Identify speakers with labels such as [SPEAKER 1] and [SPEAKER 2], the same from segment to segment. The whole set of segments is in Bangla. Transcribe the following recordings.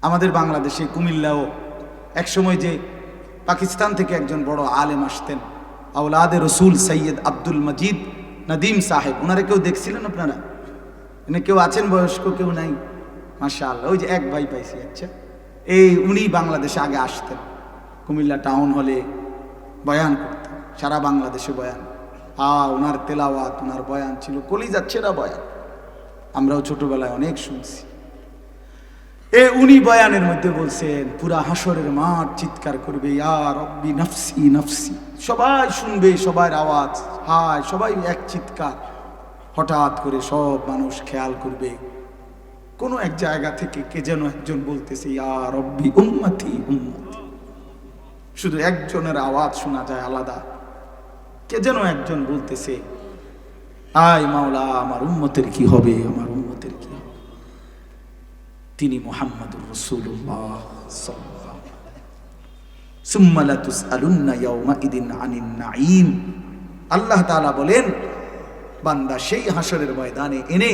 [SPEAKER 1] আমাদের বাংলাদেশে কুমিল্লাও একসময় যে পাকিস্তান থেকে একজন বড় আলেম আসতেন, আওলাদে রসুল সৈয়দ আব্দুল মজিদ নদীম সাহেব, ওনারা কেউ দেখছিলেন আপনারা? এনে কেউ আছেন বয়স্ক? কেউ নাই? মাশাআল্লাহ, ওই যে এক ভাই পাইছি। আচ্ছা, এই উনি বাংলাদেশে আগে আসতেন, কুমিল্লা টাউন হলে বয়ান করতেন, সারা বাংলাদেশে বয়ান। ওনার তেলাওয়াত, ওনার বয়ান ছিল কলিজার ছেঁড়া বয়ান, আমরাও ছোটবেলায় অনেক শুনছি। উনি বয়ানের মধ্যে বলছেন, পুরা হাসরের মাঠ চিৎকার করবে, ইয়া রব্বি নফসি নফসি, সবাই শুনবে, সবার আওয়াজ, হায়, সবাই এক চিৎকার। হঠাৎ করে সব মানুষ খেয়াল করবে, কোনো এক জায়গা থেকে কে যেন একজন বলতেছে, ইয়া রব্বি উম্মতি উম্মতি। শুধু একজনের আওয়াজ শোনা যায় আলাদা, কে যেন একজন বলতেছে, আয় মাওলা, আমার উম্মতের কি হবে, আমার উম্মতের কি হবে। তিনি মুহাম্মাদুর রাসূলুল্লাহ সাল্লাল্লাহু আলাইহি ওয়াসাল্লাম। সুম্মা লা তুসআলুন্না ইয়াওমাইদিন আনিন নাঈম। আল্লাহ তাআলা বলেন, বান্দা সেই হাসরের ময়দানে এনে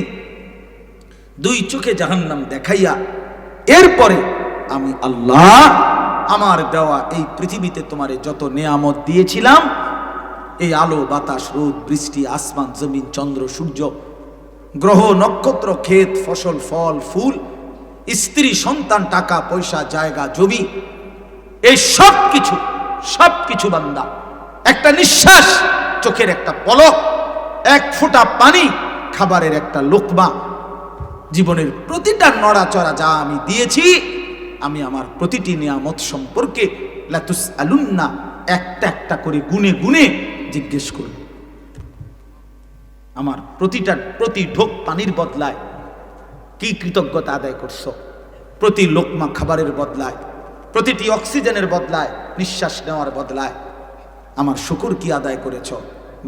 [SPEAKER 1] দুই চোখে জাহান্নাম দেখাইয়া এরপরে আমি আল্লাহ আমার দেওয়া এই পৃথিবীতে তোমারে যত নেয়ামত দিয়েছিলাম, এই আলো বাতাস রোদ বৃষ্টি আসমান জমিন চন্দ্র সূর্য গ্রহ নক্ষত্র ক্ষেত ফসল ফল ফুল স্ত্রী সন্তান টাকা পয়সা জায়গা জমি, এই সব কিছু বান্দা, একটা নিঃশ্বাস, চোখের একটা পলক, এক ফোঁটা পানি, খাবারের একটা লোকমা, জীবনের প্রতিটা নড়াচড়া যা আমি দিয়েছি, আমি আমার প্রতিটি নিয়ামত সম্পর্কে লা তুসআলুন্না একটা একটা করে গুনে গুনে জিজ্ঞেস করব। আমার প্রতি ঢোক পানির বদলায় কি কৃতজ্ঞতা আদায় করছো, প্রতি লোকমা খাবারের বদলায়, প্রতিটি অক্সিজেনের বদলায়, নিঃশ্বাস নেওয়ার বদলায় আমার শুকর কি আদায় করেছ?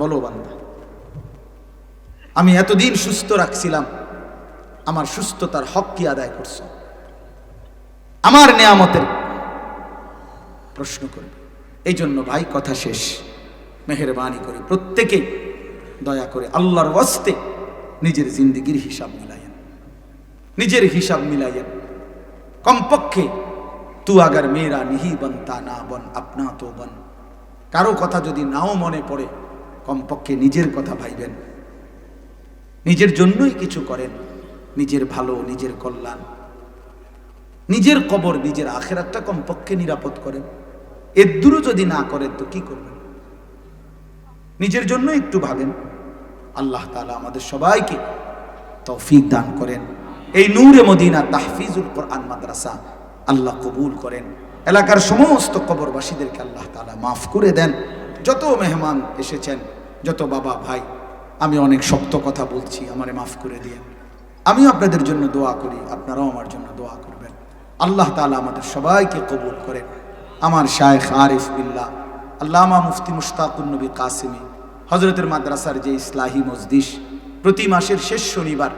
[SPEAKER 1] বলো বান্দা। আমি এতদিন সুস্থ রাখছিলাম, আমার সুস্থতার হক কি আদায় করছো? আমার নেয়ামতের প্রশ্ন করবে। এই জন্য ভাই, কথা শেষ, মেহেরবানি করে প্রত্যেকে দয়া করে আল্লাহর ওয়াস্তে নিজের জিন্দেগির হিসাব মিলাইয়েন, নিজের হিসাব মিলাইয়েন। কমপক্ষে তু আগার মেরা নিহি বনতা না বন আপনা তো বন। কারো কথা যদি নাও মনে পড়ে, কমপক্ষে নিজের কথা ভাইবেন, নিজের জন্যই কিছু করেন, নিজের ভালো, নিজের কল্যাণ, নিজের কবর, নিজের আখিরাতটা কমপক্ষে নিরাপদ করেন। এর দূরও যদি না করেন তো কি করবেন? নিজের জন্য একটু ভাবেন। আল্লাহ তাআলা আমাদের সবাইকে তৌফিক দান করেন। এই নূরে মদিনা তাহফিজুল কোরআন মাদ্রাসা আল্লাহ কবুল করেন। এলাকার সমস্ত কবরবাসীদেরকে আল্লাহ তাআলা মাফ করে দেন। যত মেহমান এসেছেন, যত বাবা ভাই, আমি অনেক শক্ত কথা বলছি, আমারে মাফ করে দিয়ে। আমিও আপনাদের জন্য দোয়া করি, আপনারাও আমার জন্য দোয়া করবেন। আল্লাহ তাআলা আমাদের সবাইকে কবুল করেন। আমার শায়েখ আরিফ বিল্লাহ আল্লামা মুফতি মুশতাকুন নবী কাসেমি হযরতের মাদ্রাসার যে ইসলাহি মজলিস প্রতি মাসের শেষ শনিবার